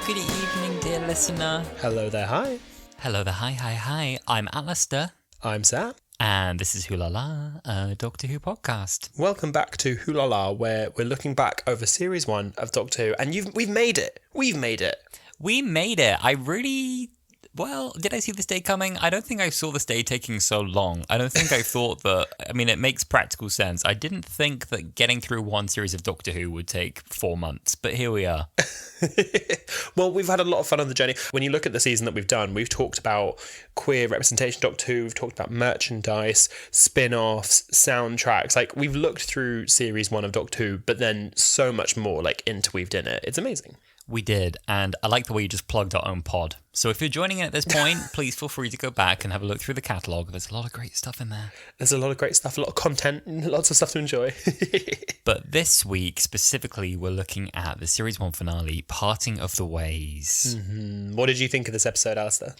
good evening, dear listener. Hello there, hi. Hello there, hi. I'm Alasdair. I'm Sam. And this is Wholala, a Doctor Who podcast. Welcome back to Wholala, where we're looking back over Series 1 of Doctor Who, and we've made it. We've made it. We made it. Well, did I see this day coming? I don't think I saw this day taking so long. I don't think I thought that... I mean, it makes practical sense. I didn't think that getting through one series of Doctor Who would take 4 months, but here we are. Well, we've had a lot of fun on the journey. When you look at the season that we've done, we've talked about queer representation Doctor Who, we've talked about merchandise, spin-offs, soundtracks. Like, we've looked through Series 1 of Doctor Who, but then so much more, like, interweaved in it. It's amazing. We did, and I like the way you just plugged our own pod. So if you're joining in at this point, please feel free to go back and have a look through the catalogue. There's a lot of great stuff in there. There's a lot of great stuff, a lot of content, lots of stuff to enjoy. But this week, specifically, we're looking at the Series 1 finale, Parting of the Ways. Mm-hmm. What did you think of this episode, Alasdair?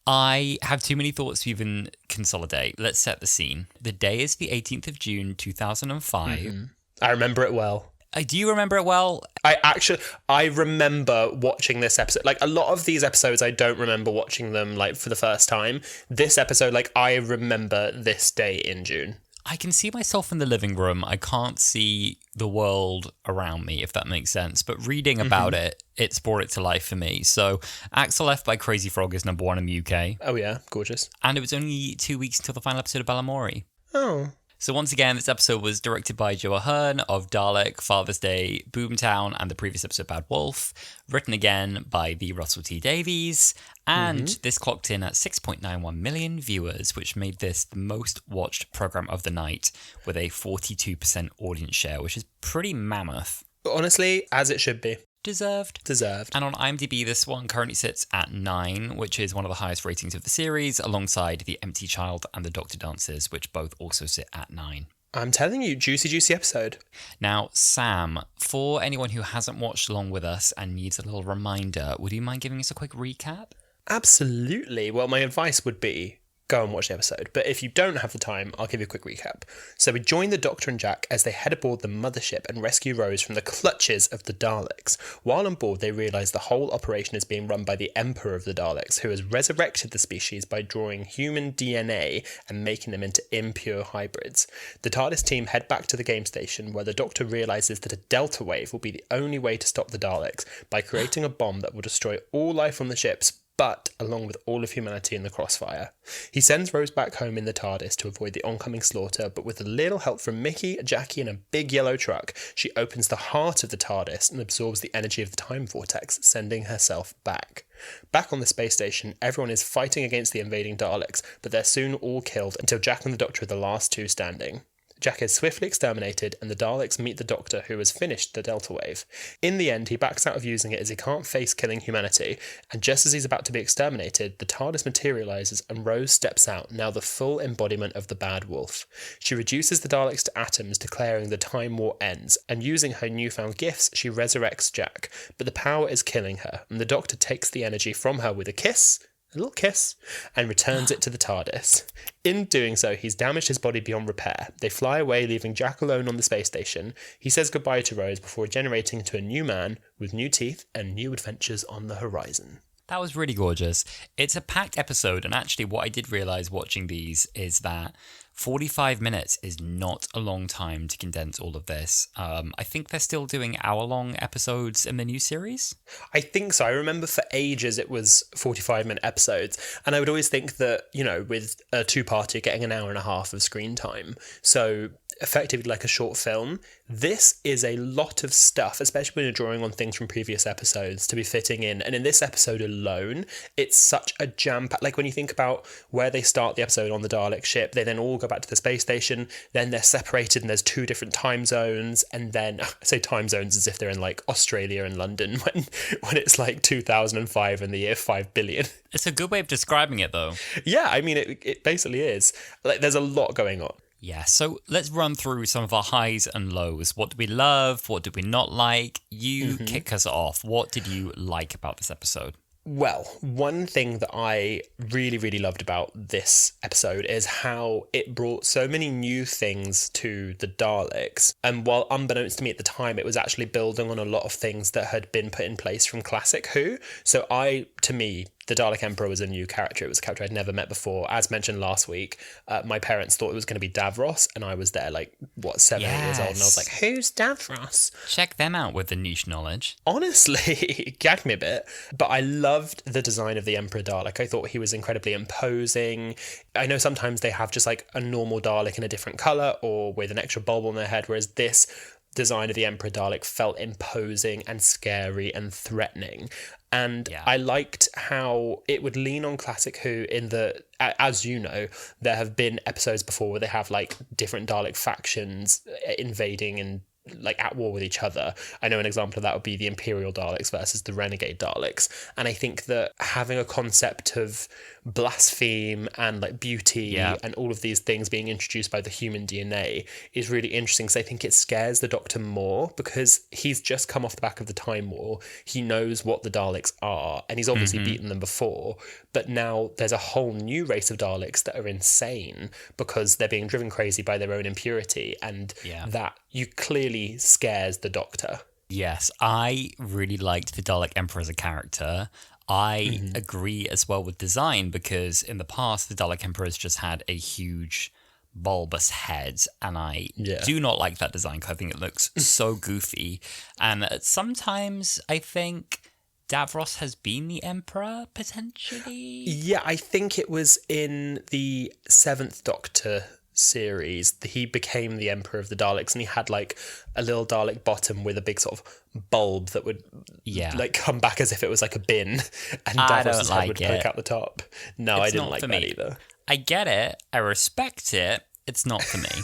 I have too many thoughts to even consolidate. Let's set the scene. The day is the 18th of June, 2005. Mm-hmm. I remember it well. Do you remember it well? I remember watching this episode. Like, a lot of these episodes, I don't remember watching them, like, for the first time. This episode, like, I remember this day in June. I can see myself in the living room. I can't see the world around me, if that makes sense. But reading about it, it's brought it to life for me. So, Axel F by Crazy Frog is number 1 in the UK. Oh, yeah. Gorgeous. And it was only 2 weeks until the final episode of Balamory. Oh. So once again, this episode was directed by Joe Ahern of Dalek, Father's Day, Boomtown, and the previous episode Bad Wolf. Written again by the Russell T Davies. And this clocked in at 6.91 million viewers, which made this the most watched programme of the night with a 42% audience share, which is pretty mammoth. Honestly, as it should be. Deserved. And on IMDb, this one currently sits at 9, which is one of the highest ratings of the series, alongside The Empty Child and The Doctor Dances, which both also sit at 9. I'm telling you, juicy episode. Now, Sam, for anyone who hasn't watched along with us and needs a little reminder, would you mind giving us a quick recap? Absolutely. Well, my advice would be go and watch the episode. But if you don't have the time, I'll give you a quick recap. So we join the Doctor and Jack as they head aboard the mothership and rescue Rose from the clutches of the Daleks. While on board, they realise the whole operation is being run by the Emperor of the Daleks, who has resurrected the species by drawing human DNA and making them into impure hybrids. The TARDIS team head back to the game station, where the Doctor realises that a delta wave will be the only way to stop the Daleks by creating a bomb that will destroy all life on the ships, but along with all of humanity in the crossfire. He sends Rose back home in the TARDIS to avoid the oncoming slaughter, but with a little help from Mickey, Jackie and a big yellow truck, she opens the heart of the TARDIS and absorbs the energy of the time vortex, sending herself back. Back on the space station, everyone is fighting against the invading Daleks, but they're soon all killed until Jack and the Doctor are the last two standing. Jack is swiftly exterminated, and the Daleks meet the Doctor, who has finished the Delta Wave. In the end, he backs out of using it as he can't face killing humanity, and just as he's about to be exterminated, the TARDIS materialises and Rose steps out, now the full embodiment of the Bad Wolf. She reduces the Daleks to atoms, declaring the Time War ends, and using her newfound gifts, she resurrects Jack, but the power is killing her, and the Doctor takes the energy from her with a little kiss, and returns it to the TARDIS. In doing so, he's damaged his body beyond repair. They fly away, leaving Jack alone on the space station. He says goodbye to Rose before regenerating into a new man with new teeth and new adventures on the horizon. That was really gorgeous. It's a packed episode, and actually what I did realise watching these is that 45 minutes is not a long time to condense all of this. I think they're still doing hour-long episodes in the new series. I think so. I remember for ages it was 45-minute episodes, and I would always think that, you know, with a two-parter, you're getting an hour and a half of screen time. So effectively like a short film. This is a lot of stuff, especially when you're drawing on things from previous episodes to be fitting in. And in this episode alone, it's such a jam-packed... Like when you think about where they start the episode on the Dalek ship, they then all go back to the space station, then they're separated and there's two different time zones, and then... I say time zones as if they're in like Australia and London when it's like 2005 and the year 5 billion. It's a good way of describing it though. Yeah, I mean, it basically is. Like there's a lot going on. Yeah, so let's run through some of our highs and lows. What did we love? What did we not like? You kick us off. What did you like about this episode? Well, one thing that I really, really loved about this episode is how it brought so many new things to the Daleks. And while unbeknownst to me at the time, it was actually building on a lot of things that had been put in place from classic Who. So to me, the Dalek Emperor was a new character. It was a character I'd never met before. As mentioned last week, my parents thought it was going to be Davros, and I was there 7 years old, and I was like, who's Davros? Check them out with the niche knowledge. Honestly, it gagged me a bit, but I loved the design of the Emperor Dalek. I thought he was incredibly imposing. I know sometimes they have just a normal Dalek in a different colour or with an extra bulb on their head, whereas this design of the Emperor Dalek felt imposing and scary and threatening. And I liked how it would lean on classic Who as you know, there have been episodes before where they have different Dalek factions invading and at war with each other. I know an example of that would be the Imperial Daleks versus the Renegade Daleks. And I think that having a concept of blaspheme and beauty and all of these things being introduced by the human DNA is really interesting, because I think it scares the Doctor more, because he's just come off the back of the Time War. He knows what the Daleks are, and he's obviously beaten them before, but now there's a whole new race of Daleks that are insane because they're being driven crazy by their own impurity, and that you clearly scares the Doctor. Yes, I really liked the Dalek Emperor as a character. I agree as well with design, because in the past, the Dalek Emperor has just had a huge bulbous head, and I do not like that design, because I think it looks so goofy. And sometimes I think Davros has been the Emperor, potentially? Yeah, I think it was in the 7th Doctor series he became the Emperor of the Daleks, and he had a little Dalek bottom with a big sort of bulb that would come back as if it was a bin, and Davros' head would poke out the top. No, I didn't like that either. I get it, I respect it, it's not for me.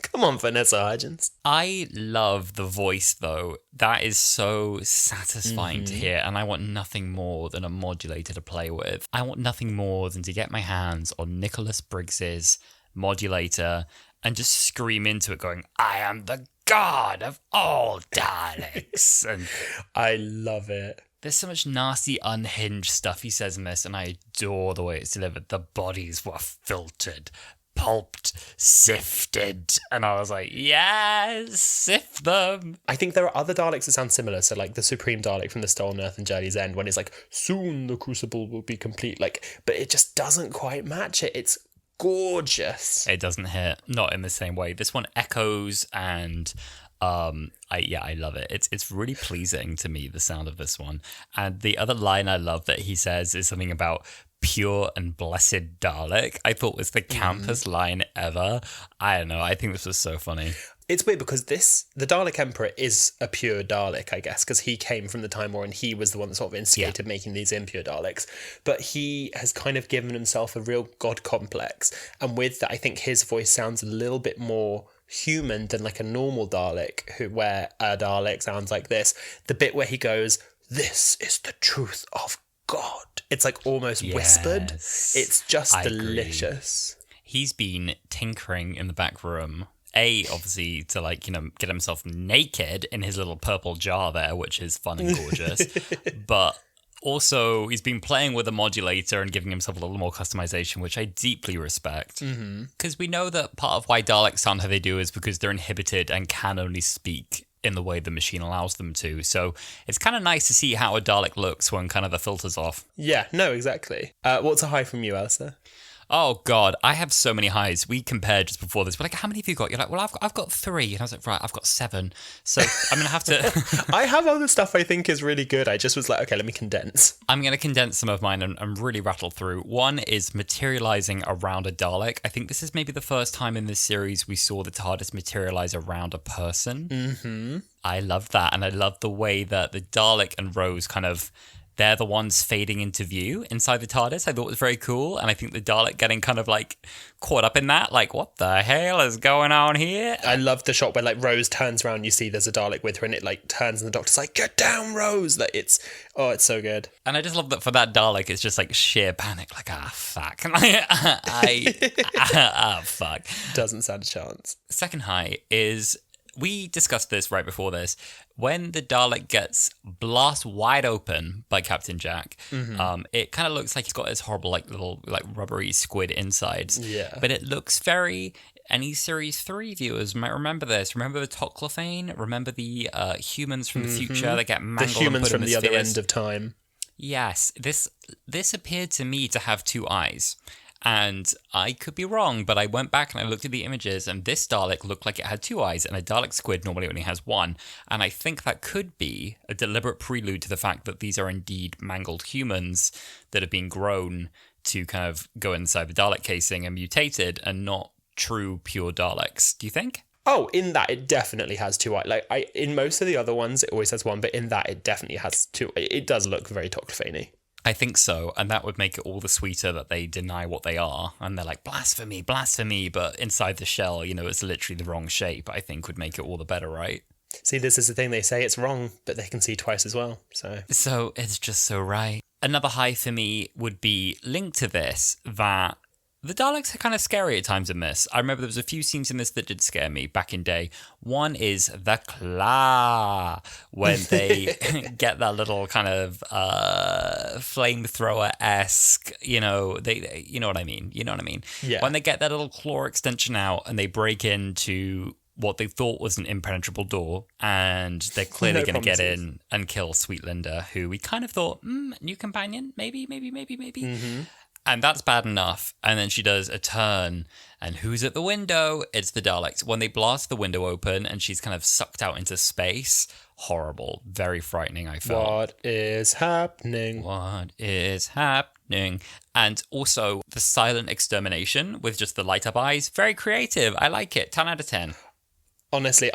Come on, Vanessa Hudgens. I love the voice, though. That is so satisfying to hear, and I want nothing more than a modulator to play with. I want nothing more than to get my hands on Nicholas Briggs's modulator and just scream into it going, I am the god of all Daleks. And I love it. There's so much nasty, unhinged stuff he says in this, and I adore the way it's delivered. The bodies were filtered, pulped, sifted, and I was like, yes, sift them. I think there are other Daleks that sound similar, so the Supreme Dalek from the Stolen Earth and Journey's End, when it's soon the Crucible will be complete, but it just doesn't quite match it. It's gorgeous. It doesn't hit, not in the same way. This one echoes, and I love it. It's really pleasing to me, the sound of this one. And the other line I love that he says is something about pure and blessed Dalek. I thought was the campest line ever. I don't know, I think this was so funny. It's weird because the Dalek Emperor is a pure Dalek, I guess, because he came from the Time War and he was the one that sort of instigated making these impure Daleks. But he has kind of given himself a real god complex. And with that, I think his voice sounds a little bit more human than a normal Dalek, where a Dalek sounds like this. The bit where he goes, "This is the truth of God." It's almost whispered. It's just delicious. He's been tinkering in the back room. Obviously to get himself naked in his little purple jar there, which is fun and gorgeous. But also he's been playing with a modulator and giving himself a little more customization, which I deeply respect. Because we know that part of why Daleks sound how they do is because they're inhibited and can only speak in the way the machine allows them to. So it's kind of nice to see how a Dalek looks when kind of the filter's off. Yeah, no, exactly. What's a high from you, Alasdair? Oh, God, I have so many highs. We compared just before this. We're like, how many have you got? You're like, well, I've got 3. And I was like, right, I've got 7. So I'm going to have to... I have other stuff I think is really good. I just was like, okay, let me condense. I'm going to condense some of mine and really rattle through. One is materializing around a Dalek. I think this is maybe the first time in this series we saw the TARDIS materialize around a person. I love that. And I love the way that the Dalek and Rose kind of... They're the ones fading into view inside the TARDIS. I thought it was very cool. And I think the Dalek getting kind of caught up in that. What the hell is going on here? I love the shot where Rose turns around, you see there's a Dalek with her, and it turns and the Doctor's like, get down, Rose. It's so good. And I just love that for that Dalek, it's just sheer panic. Fuck. Fuck. Doesn't stand a chance. Second high is we discussed this right before this. When the Dalek gets blast wide open by Captain Jack, it kind of looks like he's got his horrible, like, little, like, rubbery squid insides. Yeah. But it looks very... Any Series 3 viewers might remember this. Remember the Toclophane? Remember the humans from the future that get mangled? The humans from in the other spheres? end of time. Yes. This appeared to me to have two eyes. And I could be wrong, but I went back and I looked at the images, and this Dalek looked like it had two eyes, and a Dalek squid normally only has one. And I think that could be a deliberate prelude to the fact that these are indeed mangled humans that have been grown to kind of go inside the Dalek casing and mutated, and not true, pure Daleks. Do you think? Oh, in that it definitely has two eyes. Like in most of the other ones, it always has one, but in that it definitely has two. It does look very Toclophane-y. I think so, and that would make it all the sweeter that they deny what they are, and they're like, blasphemy, blasphemy, but inside the shell, it's literally the wrong shape, I think would make it all the better, right? See, this is the thing, they say it's wrong, but they can see twice as well, so... So, it's just so right. Another high for me would be linked to this, that the Daleks are kind of scary at times in this. I remember there was a few scenes in this that did scare me back in day. One is the claw, when they get that little kind of flamethrower-esque, you know what I mean? You know what I mean? Yeah. When they get that little claw extension out and they break into what they thought was an impenetrable door, and they're clearly going to get in and kill Sweet Linda, who we kind of thought, new companion, maybe. Mm-hmm. And that's bad enough. And then she does a turn. And who's at the window? It's the Daleks. When they blast the window open and she's kind of sucked out into space, horrible. Very frightening, I felt. What is happening? What is happening? And also the silent extermination with just the light up eyes. Very creative. I like it. 10 out of 10. Honestly,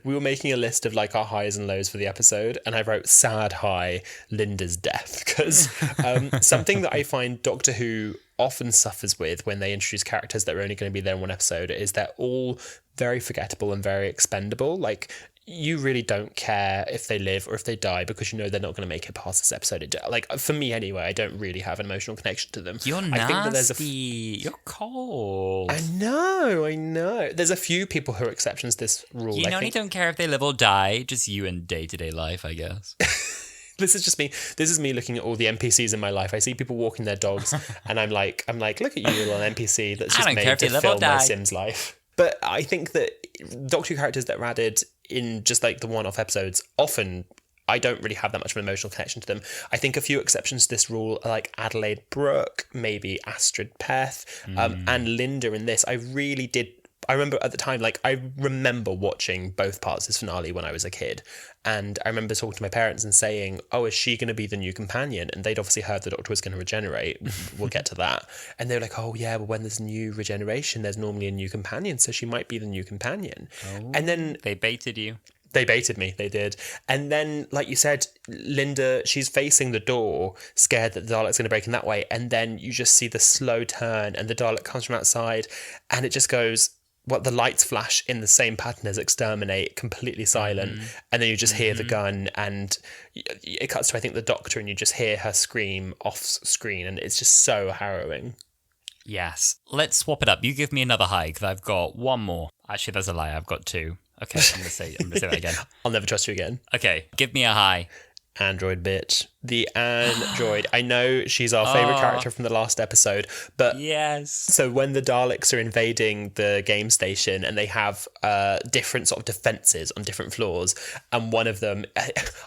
we were making a list of like our highs and lows for the episode, and I wrote sad high, Linda's death, because something that I find Doctor Who often suffers with when they introduce characters that are only going to be there in one episode is they're all very forgettable and very expendable. Like, you really don't care if they live or if they die because you know they're not going to make it past this episode. Like, for me anyway, I don't really have an emotional connection to them. You're nasty. I think that there's You're cold. I know. There's a few people who are exceptions to this rule. You only don't care if they live or die, just you in day-to-day life, I guess. This is just me. This is me looking at all the NPCs in my life. I see people walking their dogs, and I'm like, look at you, little NPC that's just made to fill my Sims life. But I think that Doctor Who characters that are added in just like the one-off episodes, often I don't really have that much of an emotional connection to them. I think a few exceptions to this rule are like Adelaide Brooke, maybe Astrid Peth, and Linda in this. I remember at the time, like, I remember watching both parts of this finale when I was a kid. And I remember talking to my parents and saying, oh, is she going to be the new companion? And they'd obviously heard the Doctor was going to regenerate. We'll get to that. And they were like, oh, yeah, well, when there's new regeneration, there's normally a new companion. So she might be the new companion. Oh, and then they baited you. They baited me, they did. And then, like you said, Linda, she's facing the door, scared that the Dalek's going to break in that way. And then you just see the slow turn and the Dalek comes from outside and it just goes... the lights flash in the same pattern as Exterminate, completely silent, and then you just hear the gun, and it cuts to, I think, the Doctor, and you just hear her scream off screen, and it's just so harrowing. Yes. Let's swap it up. You give me another high, because I've got one more. Actually, there's a lie. I've got two. Okay, I'm going to say that again. I'll never trust you again. Okay, give me a high. Android bitch. The android. I know she's our favourite character from the last episode, but yes. So when the Daleks are invading the game station and they have different sort of defences on different floors, and one of them,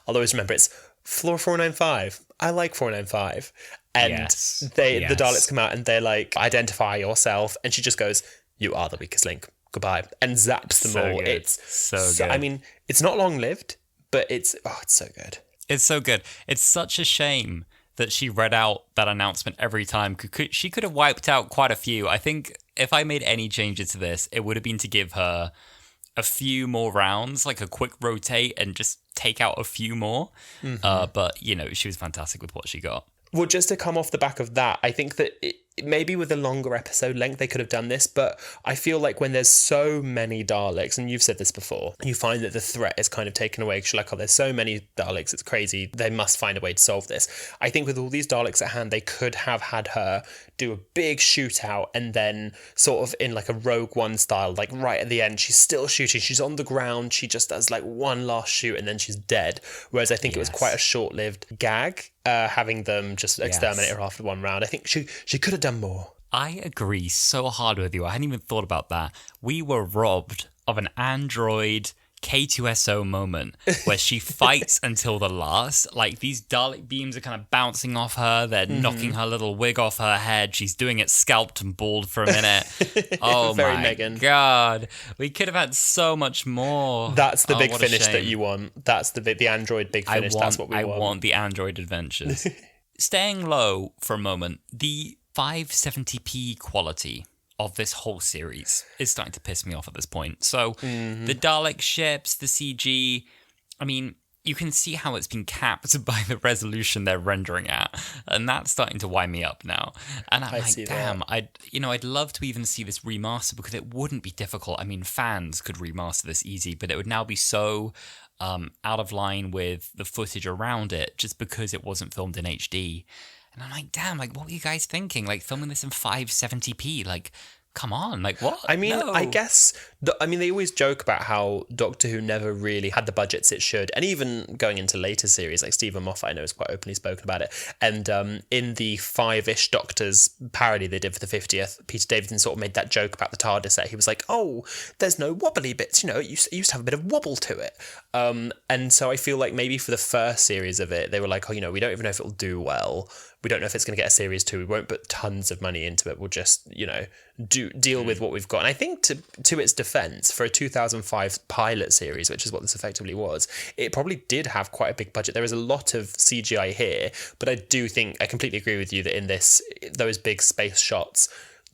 I'll always remember, it's floor 495. I like 495. And the Daleks come out and they're like, identify yourself, and she just goes, you are the weakest link. Goodbye. And zaps them all. Good. It's so good. I mean, it's not long lived, but it's so good. It's so good. It's such a shame that she read out that announcement every time. She could have wiped out quite a few. I think if I made any changes to this, it would have been to give her a few more rounds, like a quick rotate and just take out a few more. But, she was fantastic with what she got. Well, just to come off the back of that, I think that maybe with a longer episode length they could have done this, but I feel like when there's so many Daleks, and you've said this before, you find that the threat is kind of taken away because you're like, oh, there's so many Daleks, it's crazy, they must find a way to solve this. I think with all these Daleks at hand, they could have had her do a big shootout and then sort of in like a Rogue One style, like right at the end, she's still shooting, she's on the ground, she just does like one last shoot and then she's dead. Whereas I think it was quite a short-lived gag, having them just exterminate her after one round. I think she could have done more. I agree so hard with you. I hadn't even thought about that. We were robbed of an android K2SO moment where she fights until the last. Like, these Dalek beams are kind of bouncing off her. They're knocking her little wig off her head. She's doing it scalped and bald for a minute. Oh Very my Megan. God. We could have had so much more. That's the big what a finish that shame. you want. That's the android big finish. That's what we want. I want the android adventures. Staying low for a moment, the 570p quality of this whole series is starting to piss me off at this point. So the Dalek ships, the CG, I mean, you can see how it's been capped by the resolution they're rendering at, and that's starting to wind me up now. And I'm like, damn, I'd love to even see this remaster because it wouldn't be difficult. I mean, fans could remaster this easy, but it would now be so out of line with the footage around it just because it wasn't filmed in HD. And I'm like, damn, like, what were you guys thinking? Like, filming this in 570p? Like, come on, like, what? I mean, No. I guess, they always joke about how Doctor Who never really had the budgets it should. And even going into later series, like Stephen Moffat, I know, has quite openly spoken about it. And in the 5-ish Doctors parody they did for the 50th, Peter Davison sort of made that joke about the TARDIS set. He was like, oh, there's no wobbly bits, it used to have a bit of wobble to it. And so I feel like maybe for the first series of it, they were like, oh, we don't even know if it'll do well. We don't know if it's going to get a series 2. We won't put tons of money into it. We'll just, deal with what we've got. And I think to its defense, for a 2005 pilot series, which is what this effectively was, it probably did have quite a big budget. There is a lot of CGI here, but I do think, I completely agree with you that in this, those big space shots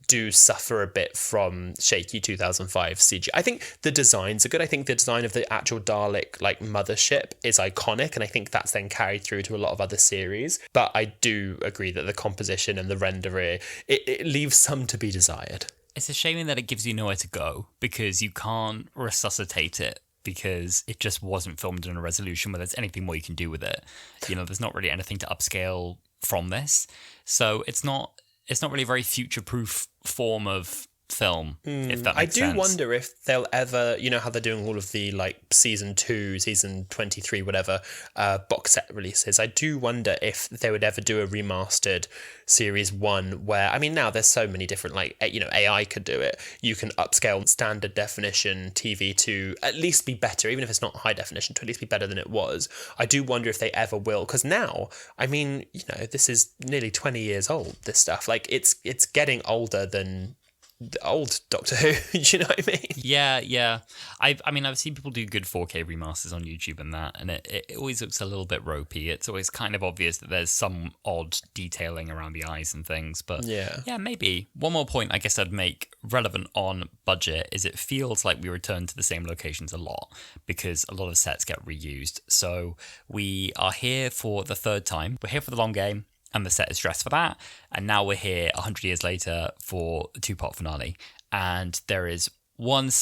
do suffer a bit from shaky 2005 CG. I think the designs are good. I think the design of the actual Dalek like mothership is iconic, and I think that's then carried through to a lot of other series. But I do agree that the composition and the renderer, it leaves some to be desired. It's a shame that it gives you nowhere to go because you can't resuscitate it because it just wasn't filmed in a resolution where there's anything more you can do with it. There's not really anything to upscale from this. So it's not really a very future-proof form of film, if that makes sense. I do wonder if they'll ever, how they're doing all of the like season 2, season 23, whatever, box set releases. I do wonder if they would ever do a remastered series 1 where, now there's so many different, like, AI could do it. You can upscale standard definition TV to at least be better, even if it's not high definition, to at least be better than it was. I do wonder if they ever will, because now, this is nearly 20 years old, this stuff. Like, it's getting older than the old Doctor Who. Do you know what I mean? Yeah. I've seen people do good 4K remasters on YouTube and that, and it always looks a little bit ropey. It's always kind of obvious that there's some odd detailing around the eyes and things, but yeah, maybe. One more point I guess I'd make relevant on budget is it feels like we return to the same locations a lot because a lot of sets get reused. So we are here for the third time. We're here for the long game, and the set is dressed for that. And now we're here 100 years later for the 2-part finale. And there is one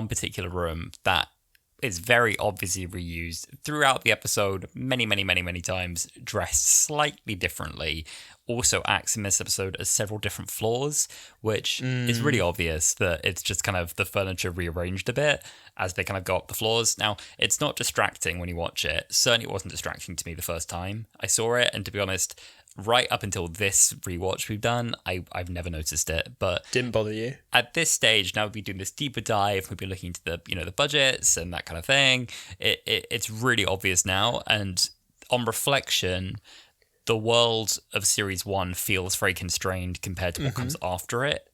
particular room that is very obviously reused throughout the episode many, many, many, many times, dressed slightly differently. Also acts in this episode as several different floors, which is really obvious that it's just kind of the furniture rearranged a bit as they kind of go up the floors. Now, it's not distracting when you watch it. Certainly it wasn't distracting to me the first time I saw it. And to be honest, right up until this rewatch we've done, I've never noticed it. But didn't bother you? At this stage, now we've been doing this deeper dive, we've been looking into the the budgets and that kind of thing. It's really obvious now. And on reflection, the world of Series 1 feels very constrained compared to what comes after it.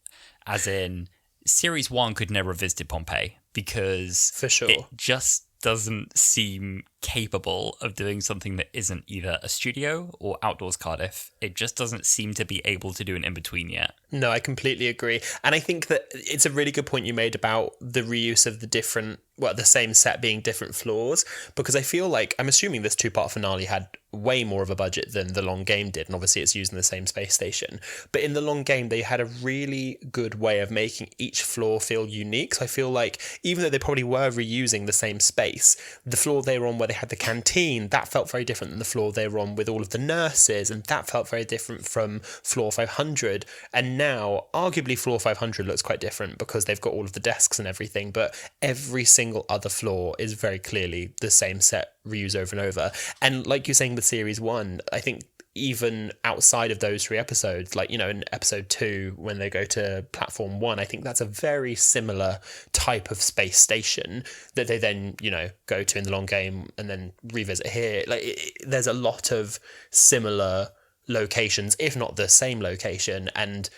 As in, Series 1 could never have visited Pompeii because for sure it just doesn't seem capable of doing something that isn't either a studio or outdoors Cardiff. It just doesn't seem to be able to do an in-between yet. No, I completely agree. And I think that it's a really good point you made about the reuse of the same set being different floors, because I feel like, I'm assuming this two-part finale had way more of a budget than the long game did, and obviously it's using the same space station. But in the long game, they had a really good way of making each floor feel unique. So I feel like, even though they probably were reusing the same space, the floor they were on where they had the canteen, that felt very different than the floor they were on with all of the nurses, and that felt very different from floor 500. And now, arguably, floor 500 looks quite different because they've got all of the desks and everything, but every single other floor is very clearly the same set reused over and over. And like you're saying with series 1, I think even outside of those 3 episodes, like, you know, in episode 2 when they go to platform 1, I think that's a very similar type of space station that they then, you know, go to in the long game and then revisit here. Like, there's a lot of similar locations, if not the same location. And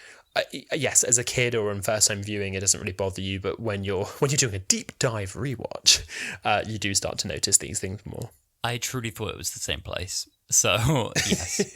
yes, as a kid or on first time viewing, it doesn't really bother you, but when you're doing a deep dive rewatch, you do start to notice these things more. I truly thought it was the same place. So, yes.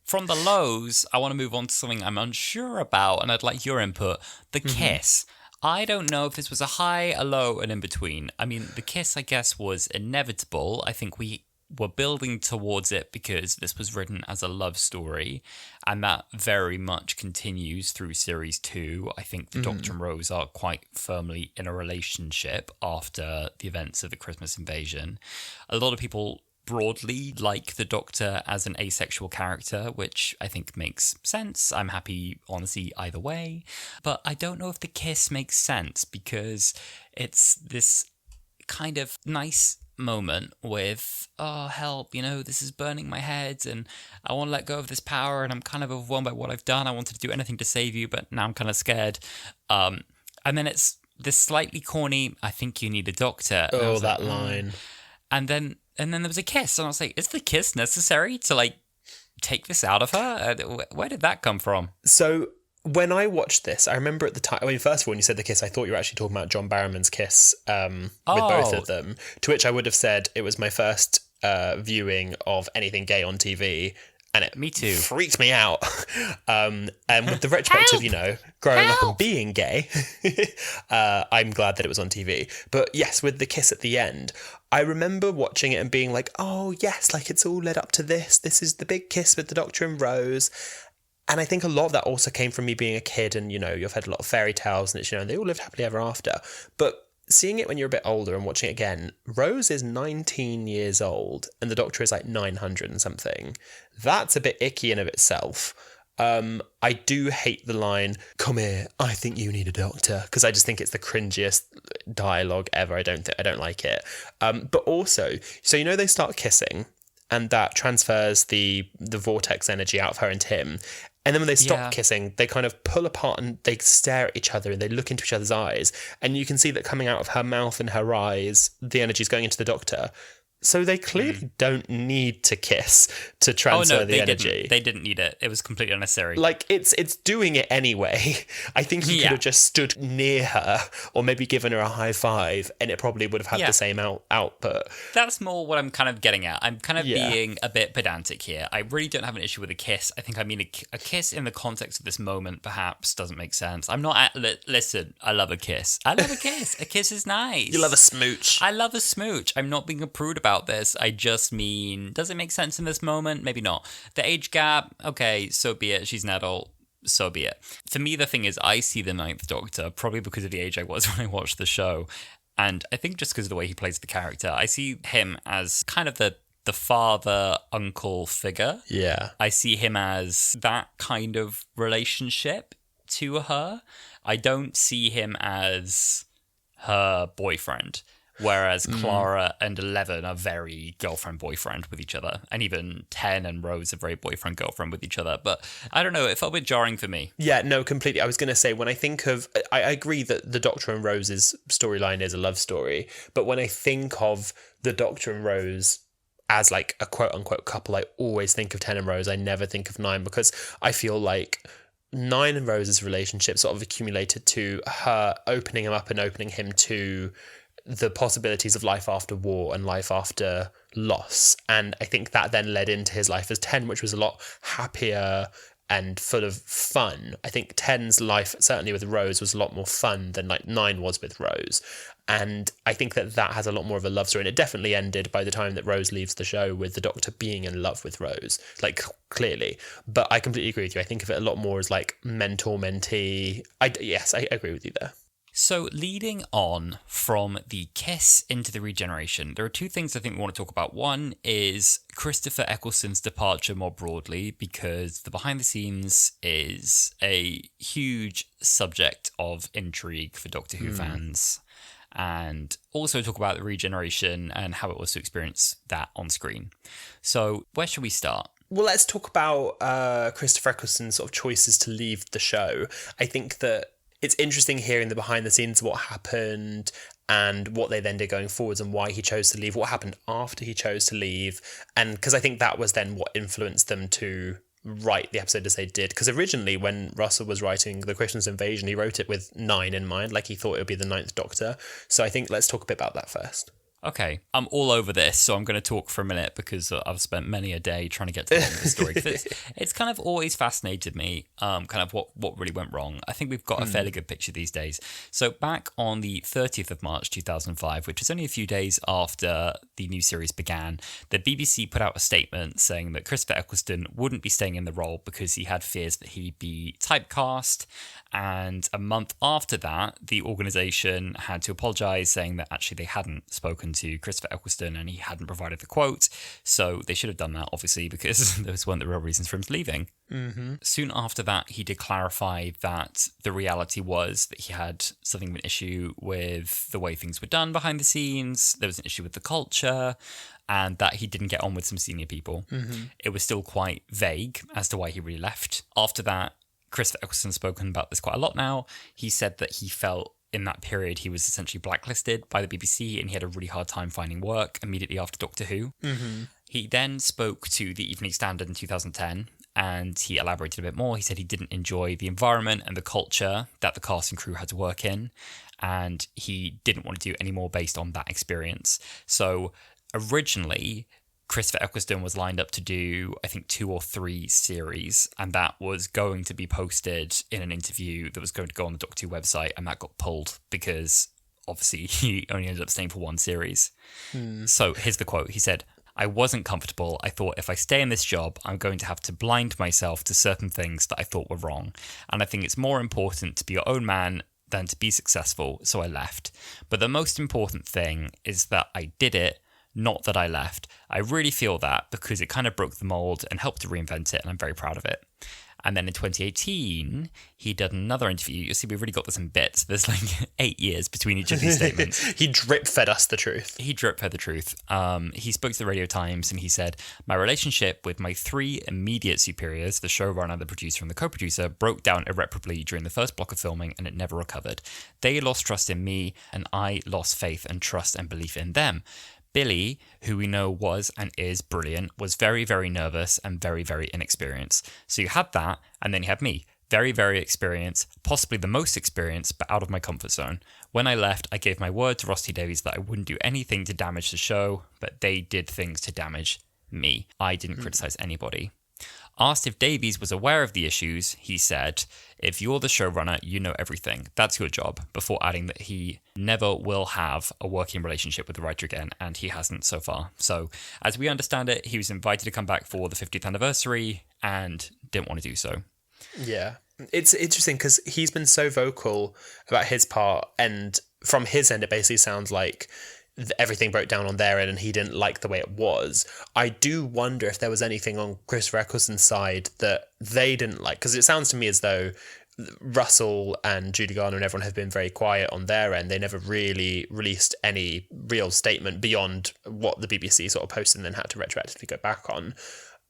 From the lows, I want to move on to something I'm unsure about, and I'd like your input. The kiss. I don't know if this was a high, a low, and in between. I mean, the kiss, I guess, was inevitable. I think we were building towards it because this was written as a love story, and that very much continues through series 2. I think the Doctor and Rose are quite firmly in a relationship after the events of the Christmas invasion. A lot of people broadly like the Doctor as an asexual character, which I think makes sense. I'm happy, honestly, either way. But I don't know if the kiss makes sense because it's this kind of nice moment with, oh, help, you know, this is burning my head and I want to let go of this power and I'm kind of overwhelmed by what I've done. I wanted to do anything to save you, but now I'm kind of scared. And then it's this slightly corny, I think you need a doctor. Oh, that line. And then there was a kiss, and I was like, is the kiss necessary to, like, take this out of her? Where did that come from? So when I watched this, I remember at the time, I mean, first of all, when you said the kiss, I thought you were actually talking about John Barrowman's kiss with both of them, to which I would have said it was my first viewing of anything gay on TV, and it me too. Freaked me out. And with the retrospective, you know, growing up and being gay, I'm glad that it was on TV. But yes, with the kiss at the end, I remember watching it and being like, oh yes, like it's all led up to this. This is the big kiss with the Doctor and Rose. And I think a lot of that also came from me being a kid and, you know, you've had a lot of fairy tales and it's, you know, they all lived happily ever after. But seeing it when you're a bit older and watching it again, Rose is 19 years old and the Doctor is like 900 and something. That's a bit icky in of itself. I do hate the line, come here, I think you need a doctor, because I just think it's the cringiest dialogue ever. I don't like it. But also, so, you know, they start kissing and that transfers the vortex energy out of her into him. And then when they stop kissing, they kind of pull apart and they stare at each other and they look into each other's eyes. And you can see that coming out of her mouth and her eyes, the energy is going into the Doctor. So they clearly don't need to kiss to transfer the energy. They didn't need it. It was completely unnecessary. Like, it's doing it anyway. I think he could have just stood near her or maybe given her a high five and it probably would have had the same output. That's more what I'm kind of getting at. I'm kind of being a bit pedantic here. I really don't have an issue with a kiss. I think I mean a kiss in the context of this moment perhaps doesn't make sense. I'm not listen, I love a kiss. I love a kiss. A kiss is nice. You love a smooch. I love a smooch. I'm not being a prude about this. I just mean, does it make sense in this moment? Maybe not. The age gap, okay, so be it. She's an adult, so be it. For me, the thing is, I see the Ninth Doctor, probably because of the age I was when I watched the show, and I think just because of the way he plays the character, I see him as kind of the father uncle figure. Yeah. I see him as that kind of relationship to her. I don't see him as her boyfriend. Whereas Clara and 11 are very girlfriend-boyfriend with each other. And even 10 and Rose are very boyfriend-girlfriend with each other. But I don't know, it felt a bit jarring for me. Yeah, no, completely. I was going to say, when I think of... I agree that the Doctor and Rose's storyline is a love story. But when I think of the Doctor and Rose as like a quote-unquote couple, I always think of 10 and Rose. I never think of 9 because I feel like 9 and Rose's relationship sort of accumulated to her opening him up and opening him to the possibilities of life after war and life after loss. And I think that then led into his life as 10, which was a lot happier and full of fun. I think 10's life, certainly with Rose, was a lot more fun than like 9 was with Rose. And I think that has a lot more of a love story. And it definitely ended by the time that Rose leaves the show with the Doctor being in love with Rose, like clearly. But I completely agree with you. I think of it a lot more as like mentor-mentee. Yes, I agree with you there. So leading on from the kiss into the regeneration, there are two things I think we want to talk about. One is Christopher Eccleston's departure more broadly, because the behind the scenes is a huge subject of intrigue for Doctor Who fans. And also talk about the regeneration and how it was to experience that on screen. So where should we start? Well, let's talk about Christopher Eccleston's sort of choices to leave the show. I think that it's interesting hearing the behind the scenes, what happened and what they then did going forwards and why he chose to leave, what happened after he chose to leave. And because I think that was then what influenced them to write the episode as they did. Because originally when Russell was writing The Christmas Invasion, he wrote it with 9 in mind, like he thought it would be the 9th Doctor. So I think let's talk a bit about that first. Okay, I'm all over this, so I'm going to talk for a minute because I've spent many a day trying to get to the end of the story. It's kind of always fascinated me, kind of what really went wrong. I think we've got a fairly good picture these days. So back on the 30th of March 2005, which was only a few days after the new series began, the BBC put out a statement saying that Christopher Eccleston wouldn't be staying in the role because he had fears that he'd be typecast. And a month after that, the organisation had to apologise, saying that actually they hadn't spoken to Christopher Eccleston and he hadn't provided the quote. So they should have done that, obviously, because those weren't the real reasons for him leaving. Mm-hmm. Soon after that, he did clarify that the reality was that he had something of an issue with the way things were done behind the scenes. There was an issue with the culture, and that he didn't get on with some senior people. Mm-hmm. It was still quite vague as to why he really left. After that, Christopher Eccleston's spoken about this quite a lot now. He said that he felt in that period he was essentially blacklisted by the BBC and he had a really hard time finding work immediately after Doctor Who. Mm-hmm. He then spoke to the Evening Standard in 2010 and he elaborated a bit more. He said he didn't enjoy the environment and the culture that the cast and crew had to work in, and he didn't want to do any more based on that experience. So originally, Christopher Eccleston was lined up to do, I think, 2 or 3 series, and that was going to be posted in an interview that was going to go on the Doctor Who website, and that got pulled because, obviously, he only ended up staying for 1 series. So here's the quote. He said, "I wasn't comfortable. I thought if I stay in this job, I'm going to have to blind myself to certain things that I thought were wrong. And I think it's more important to be your own man than to be successful, so I left. But the most important thing is that I did it, not that I left. I really feel that because it kind of broke the mold and helped to reinvent it, and I'm very proud of it." And then in 2018, he did another interview. You see, we've really got this in bits. There's like 8 years between each of these statements. He drip-fed us the truth. He drip-fed the truth. He spoke to the Radio Times and he said, "My relationship with my 3 immediate superiors, the showrunner, the producer, and the co-producer, broke down irreparably during the first block of filming and it never recovered. They lost trust in me and I lost faith and trust and belief in them. Billy, who we know was and is brilliant, was very, very nervous and very, very inexperienced. So you had that, and then you had me. Very, very experienced, possibly the most experienced, but out of my comfort zone. When I left, I gave my word to Ross T. Davies that I wouldn't do anything to damage the show, but they did things to damage me. I didn't criticise anybody." Asked if Davies was aware of the issues, he said, "If you're the showrunner, you know everything. That's your job," before adding that he never will have a working relationship with the writer again, and he hasn't so far. So, as we understand it, he was invited to come back for the 50th anniversary and didn't want to do so. Yeah. It's interesting because he's been so vocal about his part, and from his end, it basically sounds like everything broke down on their end and he didn't like the way it was. I do wonder if there was anything on Christopher Eccleston's side that they didn't like, because it sounds to me as though Russell and Judy Garner and everyone have been very quiet on their end. They never really released any real statement beyond what the BBC sort of posted and then had to retroactively go back on.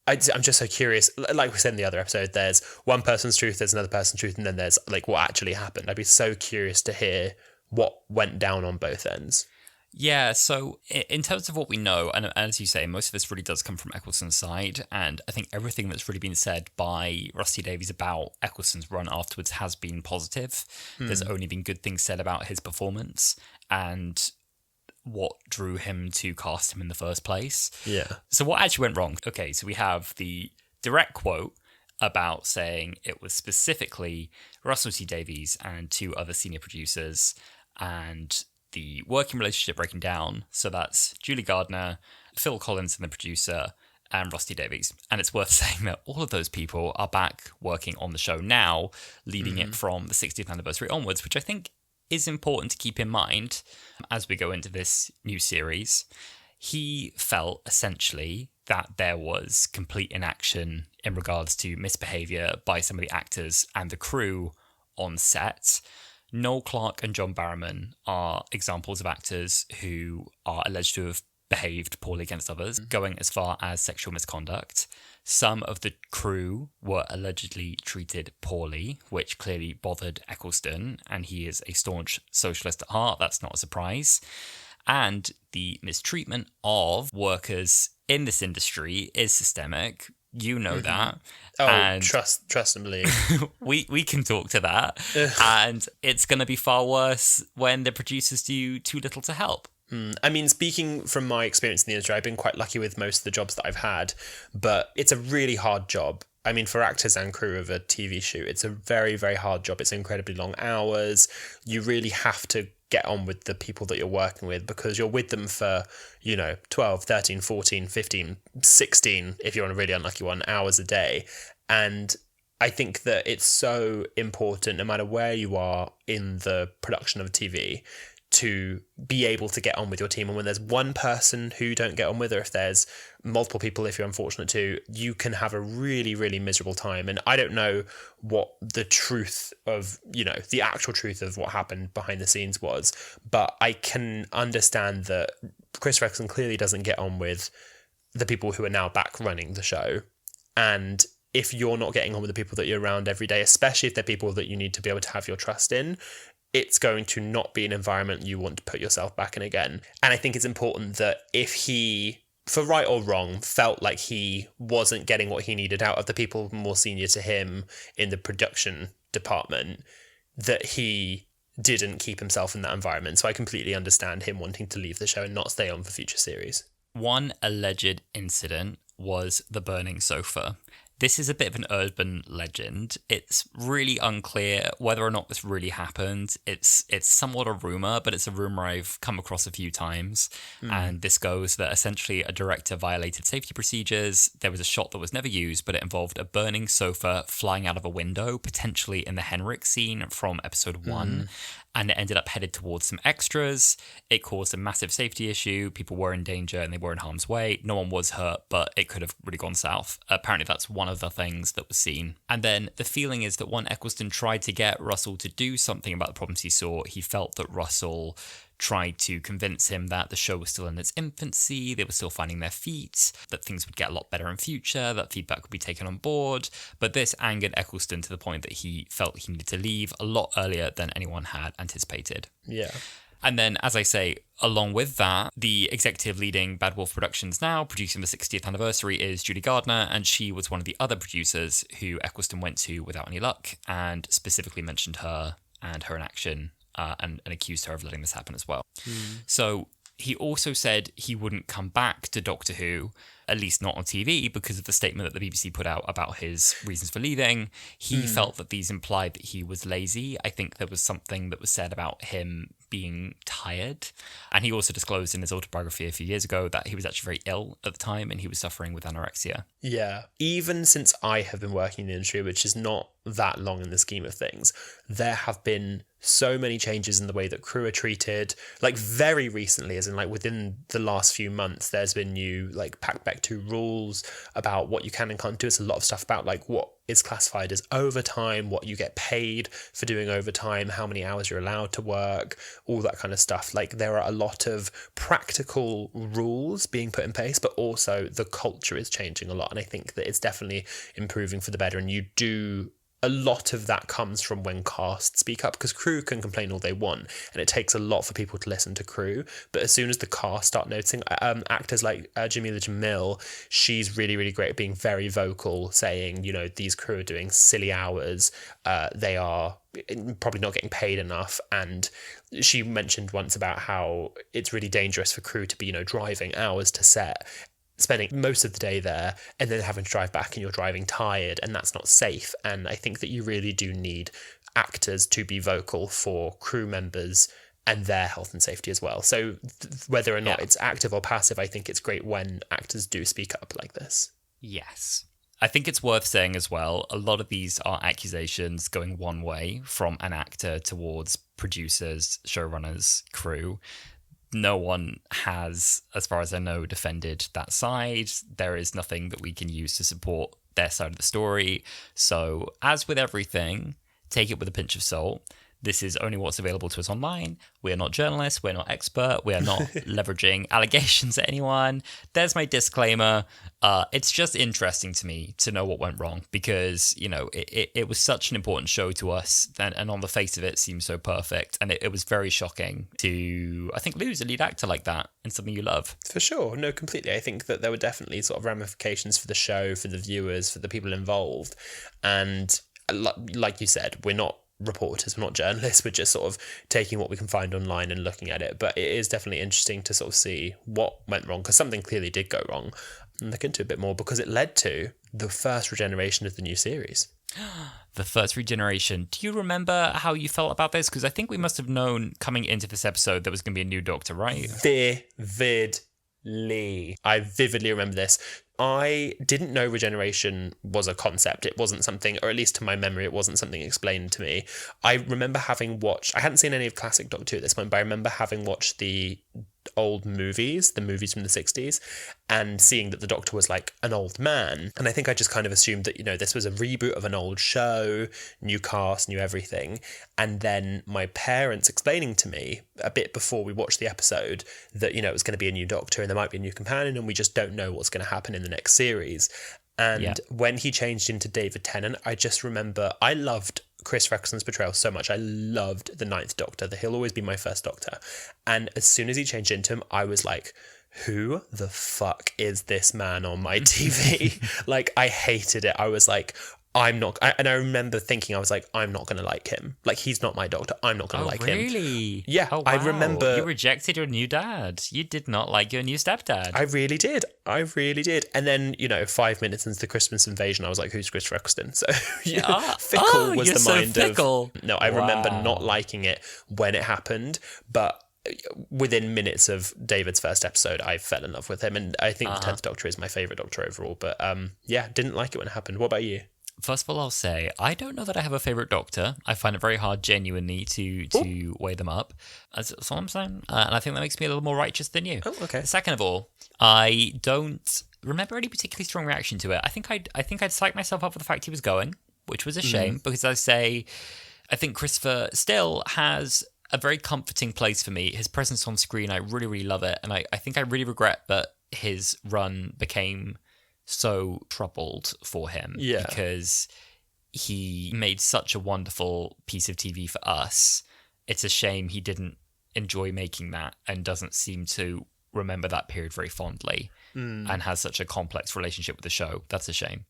I'm just so curious. Like we said in the other episode, there's one person's truth, there's another person's truth, and then there's like what actually happened. I'd be so curious to hear what went down on both ends. Yeah, so in terms of what we know, and as you say, most of this really does come from Eccleston's side, and I think everything that's really been said by Rusty Davies about Eccleston's run afterwards has been positive. There's only been good things said about his performance, and what drew him to cast him in the first place. Yeah. So what actually went wrong? Okay, so we have the direct quote about saying it was specifically Russell T Davies and 2 other senior producers, and the working relationship breaking down. So that's Julie Gardner, Phil Collins, and the producer, and Rusty Davies. And it's worth saying that all of those people are back working on the show now, leading it from the 60th anniversary onwards, which I think is important to keep in mind as we go into this new series. He felt essentially that there was complete inaction in regards to misbehaviour by some of the actors and the crew on set. Noel Clarke and John Barrowman are examples of actors who are alleged to have behaved poorly against others, going as far as sexual misconduct. Some of the crew were allegedly treated poorly, which clearly bothered Eccleston, and he is a staunch socialist at heart. That's not a surprise. And the mistreatment of workers in this industry is systemic. You know that. Oh, and trust and believe. we can talk to that. And it's going to be far worse when the producers do too little to help. I mean, speaking from my experience in the industry, I've been quite lucky with most of the jobs that I've had, but it's a really hard job. I mean, for actors and crew of a TV shoot, it's a very, very hard job. It's incredibly long hours. You really have to get on with the people that you're working with because you're with them for, 12, 13, 14, 15, 16, if you're on a really unlucky one, hours a day. And I think that it's so important, no matter where you are in the production of TV, to be able to get on with your team. And when there's one person who you don't get on with, or if there's multiple people, if you're unfortunate to, you can have a really, really miserable time. And I don't know what the truth of, the actual truth of what happened behind the scenes was, but I can understand that Christopher Eccleston clearly doesn't get on with the people who are now back running the show. And if you're not getting on with the people that you're around every day, especially if they're people that you need to be able to have your trust in, it's going to not be an environment you want to put yourself back in again. And I think it's important that if he, for right or wrong, felt like he wasn't getting what he needed out of the people more senior to him in the production department, that he didn't keep himself in that environment. So I completely understand him wanting to leave the show and not stay on for future series. One alleged incident was the burning sofa. This is a bit of an urban legend. It's really unclear whether or not this really happened. It's somewhat a rumour, but it's a rumour I've come across a few times. And this goes that essentially a director violated safety procedures. There was a shot that was never used, but it involved a burning sofa flying out of a window, potentially in the Henrik scene from episode 1. And it ended up headed towards some extras. It caused a massive safety issue. People were in danger and they were in harm's way. No one was hurt, but it could have really gone south. Apparently that's one of the things that was seen. And then the feeling is that when Eccleston tried to get Russell to do something about the problems he saw, he felt that Russell tried to convince him that the show was still in its infancy, they were still finding their feet, that things would get a lot better in future, that feedback would be taken on board. But this angered Eccleston to the point that he felt he needed to leave a lot earlier than anyone had anticipated. Yeah. And then, as I say, along with that, the executive leading Bad Wolf Productions now, producing the 60th anniversary, is Julie Gardner, and she was one of the other producers who Eccleston went to without any luck, and specifically mentioned her and her inaction, and accused her of letting this happen as well. So he also said he wouldn't come back to Doctor Who, at least not on TV, because of the statement that the BBC put out about his reasons for leaving. He felt that these implied that he was lazy. I think there was something that was said about him being tired. And he also disclosed in his autobiography a few years ago that he was actually very ill at the time and he was suffering with anorexia. Yeah. Even since I have been working in the industry, which is not that long in the scheme of things, there have been so many changes in the way that crew are treated. Like very recently, as in like within the last few months, there's been new like Pack Back 2 rules about what you can and can't do. It's a lot of stuff about like what is classified as overtime, what you get paid for doing overtime, how many hours you're allowed to work, all that kind of stuff. Like there are a lot of practical rules being put in place, but also the culture is changing a lot. And I think that it's definitely improving for the better. And you do a lot of that comes from when cast speak up, because crew can complain all they want, and it takes a lot for people to listen to crew. But as soon as the cast start noticing, actors like Jamila Jamil, she's really, really great at being very vocal, saying, you know, these crew are doing silly hours, they are probably not getting paid enough. And she mentioned once about how it's really dangerous for crew to be, you know, driving hours to set, spending most of the day there, and then having to drive back, and you're driving tired, and that's not safe. And I think that you really do need actors to be vocal for crew members and their health and safety as well. So whether or not it's active or passive, I think it's great when actors do speak up like this. Yes. I think it's worth saying as well, a lot of these are accusations going one way from an actor towards producers, showrunners, crew. No one has, as far as I know, defended that side. There is nothing that we can use to support their side of the story. So, as with everything, take it with a pinch of salt. This is only what's available to us online. We're not journalists. We're not expert. We are not leveraging allegations at anyone. There's my disclaimer. It's just interesting to me to know what went wrong, because, you know, it was such an important show to us, and on the face of it seems so perfect. And it was very shocking to, I think, lose a lead actor like that in something you love. For sure. No, completely. I think that there were definitely sort of ramifications for the show, for the viewers, for the people involved. And like you said, we're not reporters, we're not journalists, we're just sort of taking what we can find online and looking at it. But it is definitely interesting to sort of see what went wrong, because something clearly did go wrong, and look into it a bit more, because it led to the first regeneration of the new series. The first regeneration. Do you remember how you felt about this? Because I think we must have known coming into this episode there was going to be a new Doctor, right? Vividly. I vividly remember this. I didn't know regeneration was a concept. It wasn't something, or at least to my memory, it wasn't something explained to me. I remember having watched, I hadn't seen any of classic Doctor Who at this point, but I remember having watched the old movies, the movies from the 60s, and seeing that the Doctor was like an old man. And I think I just kind of assumed that, you know, this was a reboot of an old show, new cast, new everything. And then my parents explaining to me a bit before we watched the episode that, you know, it was going to be a new Doctor and there might be a new companion, and we just don't know what's going to happen in the next series. And when he changed into David Tennant, I just remember I loved Christopher Eccleston's portrayal so much. I loved the Ninth Doctor. He'll always be my first Doctor. And as soon as he changed into him, I was like, who the fuck is this man on my TV? Like, I hated it. I was like, and I remember thinking, I was like, I'm not going to like him. Like, he's not my Doctor. I'm not going to like him. Really? Yeah. Oh, wow. I remember. You rejected your new dad. You did not like your new stepdad. I really did. And then, you know, 5 minutes into the Christmas invasion, I was like, who's Christopher Eccleston? So, fickle was the mind of. No, I remember not liking it when it happened, but within minutes of David's first episode, I fell in love with him. And I think the 10th Doctor is my favourite Doctor overall. But didn't like it when it happened. What about you? First of all, I'll say, I don't know that I have a favourite Doctor. I find it very hard, genuinely, to weigh them up. That's all I'm saying. And I think that makes me a little more righteous than you. Oh, okay. Second of all, I don't remember any particularly strong reaction to it. I think I'd psyched myself up for the fact he was going, which was a shame, because I think Christopher still has a very comforting place for me. His presence on screen, I really, really love it. And I think I really regret that his run became so troubled for him, because he made such a wonderful piece of TV for us. It's a shame he didn't enjoy making that and doesn't seem to remember that period very fondly and has such a complex relationship with the show. That's a shame.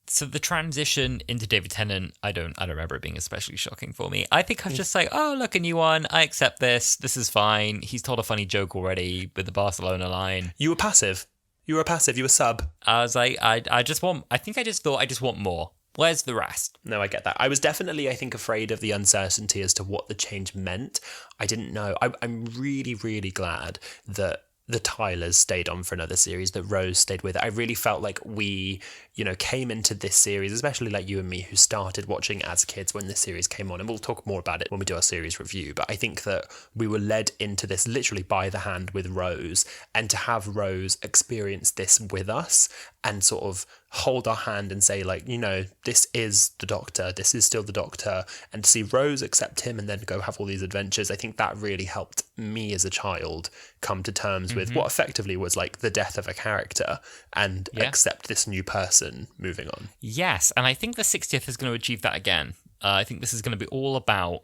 So the transition into David Tennant, I don't remember it being especially shocking for me. I think I was just like, oh, look, a new one. I accept this. This is fine. He's told a funny joke already with the Barcelona line. You were passive. You were sub. I was like, I just want more. Where's the rest? No, I get that. I was definitely, I think, afraid of the uncertainty as to what the change meant. I didn't know. I'm really, really glad that the Tylers stayed on for another series, that Rose stayed with it. I really felt like we, you know, came into this series, especially like you and me, who started watching as kids when this series came on. And we'll talk more about it when we do our series review. But I think that we were led into this literally by the hand with Rose, and to have Rose experience this with us and sort of hold our hand and say, like, you know, this is the Doctor, this is still the Doctor, and to see Rose accept him and then go have all these adventures, I think that really helped me as a child come to terms with what effectively was like the death of a character and accept this new person moving on. Yes, and I think the 60th is going to achieve that again. I think this is going to be all about...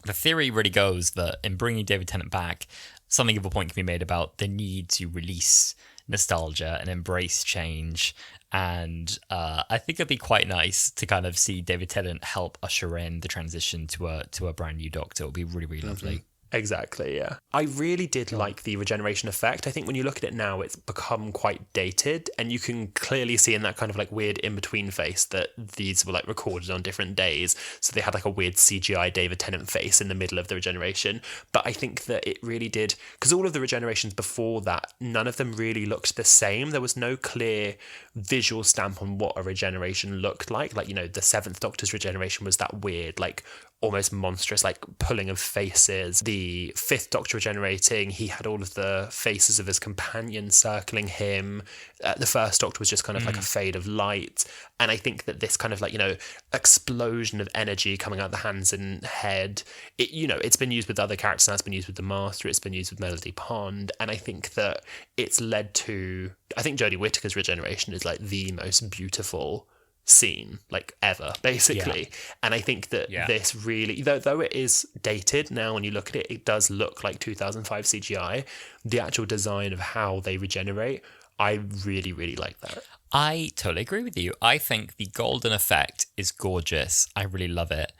The theory really goes that in bringing David Tennant back, something of a point can be made about the need to release nostalgia and embrace change. And I think it'd be quite nice to kind of see David Tennant help usher in the transition to a brand new Doctor. It would be really, really lovely. Exactly, yeah. I really did like the regeneration effect. I think when you look at it now, it's become quite dated, and you can clearly see in that kind of like weird in-between face that these were like recorded on different days. So they had like a weird CGI David Tennant face in the middle of the regeneration. But I think that it really did, because all of the regenerations before that, none of them really looked the same. There was no clear visual stamp on what a regeneration looked like. Like, you know, the 7th Doctor's regeneration was that weird, like, almost monstrous, like pulling of faces. The 5th Doctor regenerating, he had all of the faces of his companions circling him. The 1st Doctor was just kind of like a fade of light. And I think that this kind of like, you know, explosion of energy coming out of the hands and head, it, you know, it's been used with other characters now. It's been used with the Master, it's been used with Melody Pond. And I think that it's led to, I think Jodie Whittaker's regeneration is like the most beautiful scene like ever, basically. And I think that this really, though it is dated now, when you look at it, it does look like 2005 CGI. The actual design of how they regenerate, I really, really like that. I totally agree with you. I think the golden effect is gorgeous. I really love it.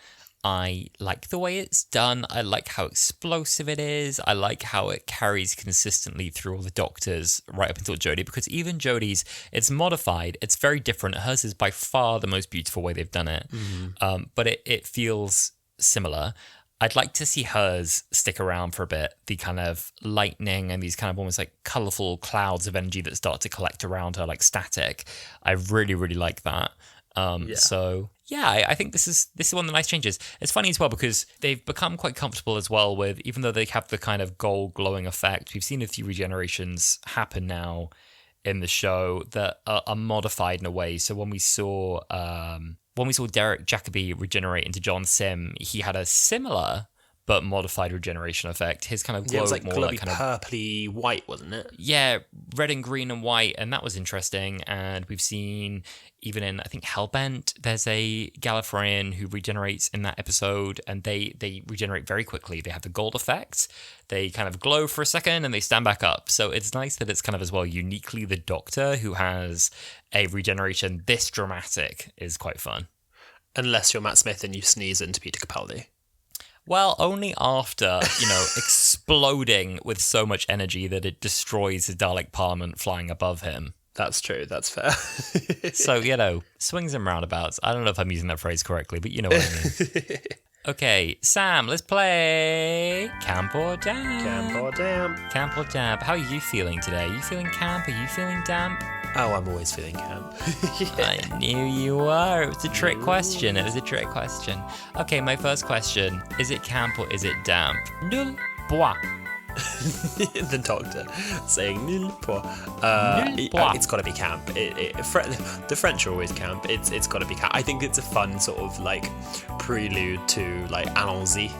I like the way it's done. I like how explosive it is. I like how it carries consistently through all the Doctors right up until Jodie, because even Jodie's, it's modified. It's very different. Hers is by far the most beautiful way they've done it. But it feels similar. I'd like to see hers stick around for a bit. The kind of lightning and these kind of almost like colourful clouds of energy that start to collect around her like static. I really, really like that. So yeah, I think this is one of the nice changes. It's funny as well because they've become quite comfortable as well with, even though they have the kind of gold glowing effect, we've seen a few regenerations happen now in the show that are modified in a way. So when we saw Derek Jacobi regenerate into John Sim, he had a similar but modified regeneration effect. His kind of glow, it was like more glowy, like kind of purpley white, wasn't it? Yeah, red and green and white, and that was interesting. And we've seen even in, I think, Hellbent, there's a Gallifreyan who regenerates in that episode, and they regenerate very quickly. They have the gold effect. They kind of glow for a second and they stand back up. So it's nice that it's kind of as well uniquely the Doctor who has a regeneration this dramatic is quite fun. Unless you're Matt Smith and you sneeze into Peter Capaldi. Well, only after, exploding with so much energy that it destroys his Dalek Parliament flying above him. That's true, that's fair. So, swings and roundabouts. I don't know if I'm using that phrase correctly, but you know what I mean. Okay, Sam, let's play Camp or Damp. Camp or Damp. Camp or Damp. How are you feeling today? Are you feeling camp? Are you feeling damp? Oh, I'm always feeling camp. I knew you were. It was a trick question. Okay, my first question. Is it camp or is it damp? Nul bois. The Doctor saying nul bois. It's got to be camp. The French are always camp. It's got to be camp. I think it's a fun sort of like prelude to like Allons-y.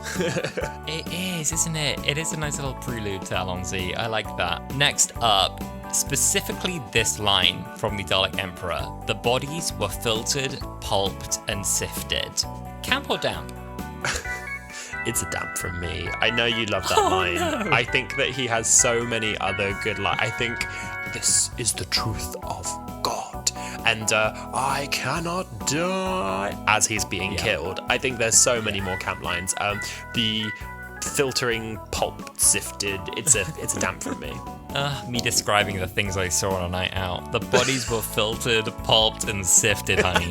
It is, isn't it? It is a nice little prelude to Allons-y. I like that. Next up, specifically this line from the Dalek Emperor: the bodies were filtered, pulped, and sifted. Camp or damp? It's a damp from me. I know you love that line. No. I think that he has so many other good lines. I think this is the truth of God, and I cannot die as he's being killed. I think there's so many more camp lines. The filtering, pulp, sifted. It's a damp from me. Me describing the things I saw on a night out. The bodies were filtered, pulped, and sifted, honey.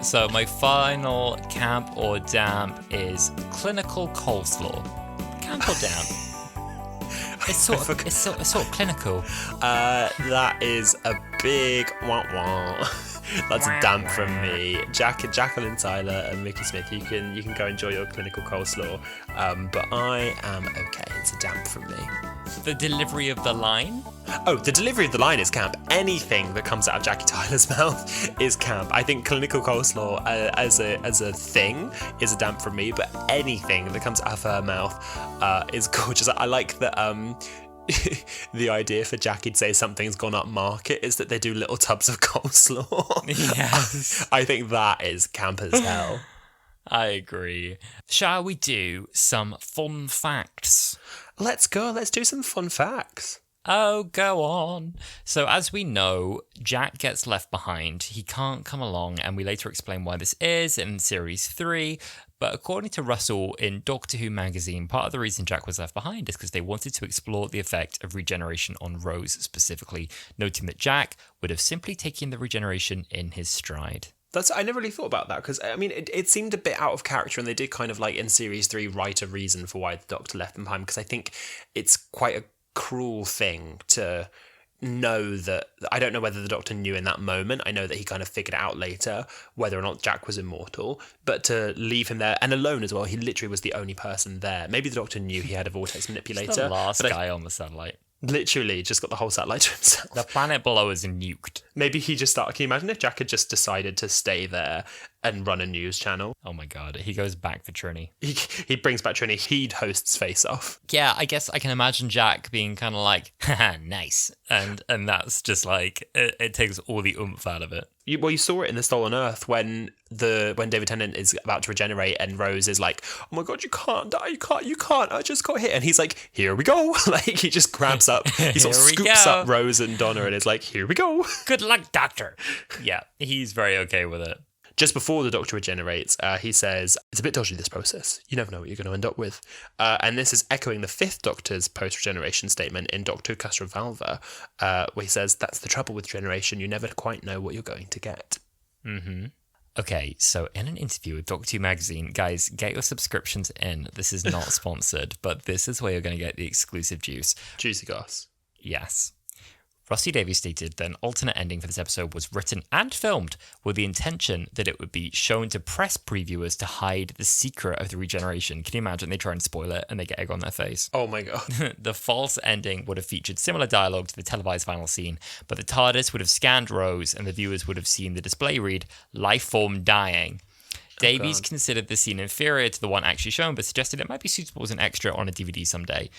So my final camp or damp is clinical coleslaw. Camp or damp? It's sort of clinical. That is a big wah-wah. That's a damp from me. Jacqueline Tyler and Mickey Smith, you can go enjoy your clinical coleslaw, but I am okay. It's a damp from me. The delivery of the line? Oh, the delivery of the line is camp. Anything that comes out of Jackie Tyler's mouth is camp. I think clinical coleslaw as a thing is a damp from me, but anything that comes out of her mouth is gorgeous. I like that. The idea for Jackie to say something's gone up market is that they do little tubs of coleslaw. Yes. I think that is camp as hell. I agree. Shall we do some fun facts? Let's go. Let's do some fun facts. Oh, go on. So as we know, Jack gets left behind. He can't come along, and we later explain why this is in Series 3. But according to Russell in Doctor Who magazine, part of the reason Jack was left behind is because they wanted to explore the effect of regeneration on Rose specifically, noting that Jack would have simply taken the regeneration in his stride. I never really thought about that, because, I mean, it seemed a bit out of character, and they did kind of, like, in Series 3, write a reason for why the Doctor left him behind, because I think it's quite a cruel thing to know that. I don't know whether the Doctor knew in that moment. I know that he kind of figured it out later whether or not Jack was immortal, but to leave him there and alone as well. He literally was the only person there. Maybe the Doctor knew he had a vortex manipulator. He's the last guy on the satellite. Literally just got the whole satellite to himself. The planet below is nuked. Maybe he just started. Can you imagine if Jack had just decided to stay there and run a news channel? Oh my god, he goes back for Trini. He brings back Trini. He hosts Face Off. Yeah, I guess I can imagine Jack being kind of like, haha, nice. And that's just like, it takes all the oomph out of it. You saw it in The Stolen Earth when David Tennant is about to regenerate and Rose is like, oh my god, you can't die, you can't, I just got hit. And he's like, here we go. Like, he just grabs up, he sort of scoops up Rose and Donna and is like, here we go. Good luck, Doctor. Yeah, he's very okay with it. Just before the Doctor regenerates, he says, it's a bit dodgy, this process. You never know what you're going to end up with. And this is echoing the fifth Doctor's post-regeneration statement in Doctor Castrovalva, where he says, that's the trouble with regeneration. You never quite know what you're going to get. Mm-hmm. Okay, so in an interview with Doctor Who magazine, guys, get your subscriptions in. This is not sponsored, but this is where you're going to get the exclusive juice. Juicy goss. Yes. Rusty Davies stated that an alternate ending for this episode was written and filmed with the intention that it would be shown to press previewers to hide the secret of the regeneration. Can you imagine they try and spoil it and they get egg on their face? Oh my god. The false ending would have featured similar dialogue to the televised final scene, but the TARDIS would have scanned Rose and the viewers would have seen the display read, life form dying. Davies considered the scene inferior to the one actually shown, but suggested it might be suitable as an extra on a DVD someday.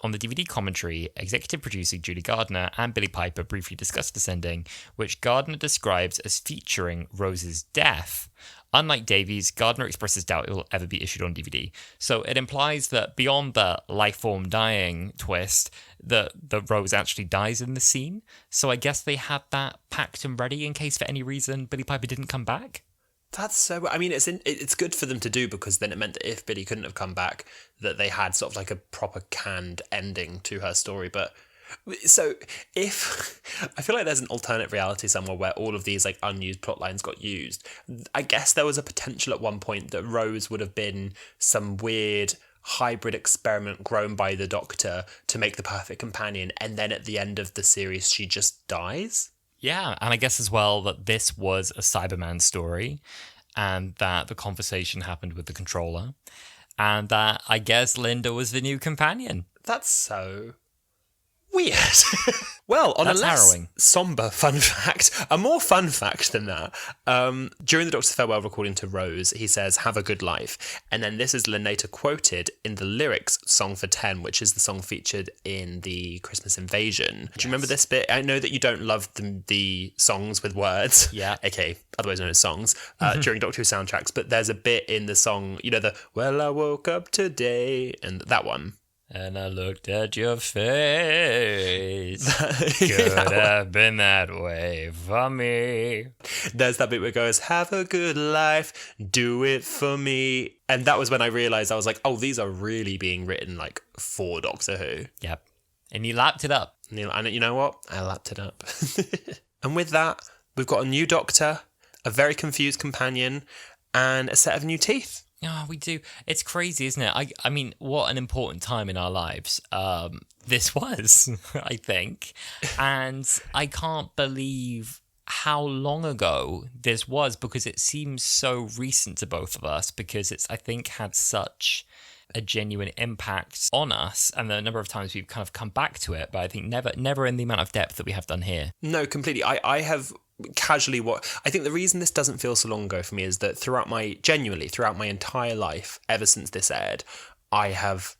On the DVD commentary, executive producer Julie Gardner and Billy Piper briefly discussed this ending, which Gardner describes as featuring Rose's death. Unlike Davies, Gardner expresses doubt it will ever be issued on DVD. So it implies that beyond the life form dying twist, the Rose actually dies in the scene. So I guess they had that packed and ready in case for any reason Billy Piper didn't come back. That's so. I mean, it's good for them to do, because then it meant that if Billy couldn't have come back, that they had sort of like a proper canned ending to her story. But so if I feel like there's an alternate reality somewhere where all of these like unused plot lines got used, I guess there was a potential at one point that Rose would have been some weird hybrid experiment grown by the Doctor to make the perfect companion, and then at the end of the series she just dies. Yeah, and I guess as well that this was a Cyberman story, and that the conversation happened with the controller, and that I guess Linda was the new companion. That's so weird. Well, on That's a less harrowing. somber fun fact, a more fun fact than that, during the Doctor's farewell recording to Rose, he says, have a good life. And then this is Lenata quoted in the lyrics Song for 10, which is the song featured in the Christmas Invasion. Do you remember this bit? I know that you don't love the songs with words. Yeah. Okay, otherwise known as songs, during Doctor Who soundtracks. But there's a bit in the song, you know, the, well, I woke up today, and that one. And I looked at your face. Could have been that way for me. There's that bit where it goes, have a good life, do it for me. And that was when I realised, I was like, oh, these are really being written like for Doctor Who. Yep. And you lapped it up. And you know what? I lapped it up. And with that, we've got a new Doctor, a very confused companion, and a set of new teeth. Oh, we do. It's crazy, isn't it? I mean, what an important time in our lives this was, I think. And I can't believe how long ago this was, because it seems so recent to both of us, because it's, I think, had such a genuine impact on us, and the number of times we've kind of come back to it, but I think never in the amount of depth that we have done here. No, completely. I have casually I think the reason this doesn't feel so long ago for me is that throughout my entire life, ever since this aired, I have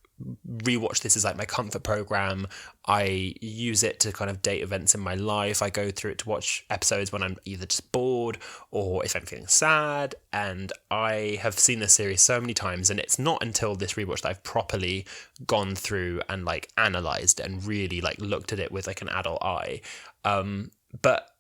rewatched this as like my comfort program. I use it to kind of date events in my life. I go through it to watch episodes when I'm either just bored or if I'm feeling sad, and I have seen this series so many times, and it's not until this rewatch that I've properly gone through and like analysed and really like looked at it with like an adult eye. But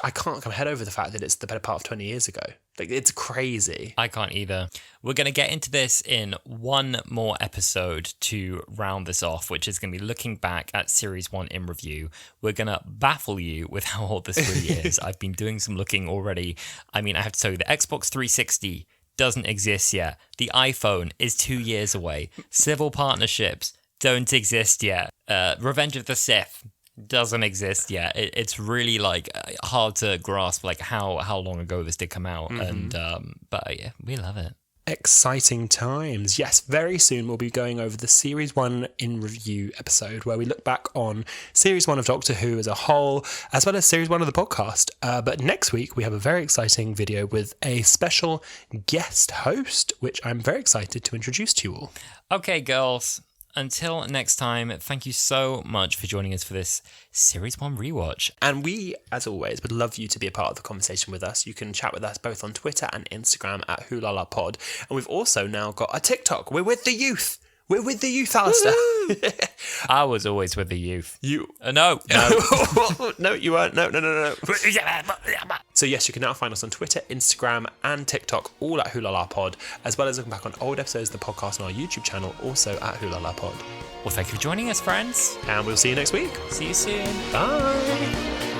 I can't come head over the fact that it's the better part of 20 years ago. Like, it's crazy. I can't either. We're going to get into this in one more episode to round this off, which is going to be looking back at Series 1 in review. We're going to baffle you with how old this really is. I've been doing some looking already. I mean, I have to tell you, the Xbox 360 doesn't exist yet. The iPhone is 2 years away. Civil partnerships don't exist yet. Revenge of the Sith doesn't exist yet. It's really like hard to grasp like how long ago this did come out. And but yeah, we love it. Exciting times. Yes, very soon we'll be going over the Series 1 in review episode where we look back on Series 1 of Doctor Who as a whole, as well as Series 1 of the podcast. But next week we have a very exciting video with a special guest host, which I'm very excited to introduce to you all. Okay, girls. Until next time, thank you so much for joining us for this Series 1 rewatch. And we, as always, would love you to be a part of the conversation with us. You can chat with us both on Twitter and Instagram at Wholala Pod. And we've also now got a TikTok. We're with the youth. We're with the youth, Alasdair. I was always with the youth. You? No. No, you weren't. No. So yes, you can now find us on Twitter, Instagram, and TikTok, all at Wholala Pod, as well as looking back on old episodes of the podcast on our YouTube channel, also at Wholala Pod. Well, thank you for joining us, friends. And we'll see you next week. See you soon. Bye.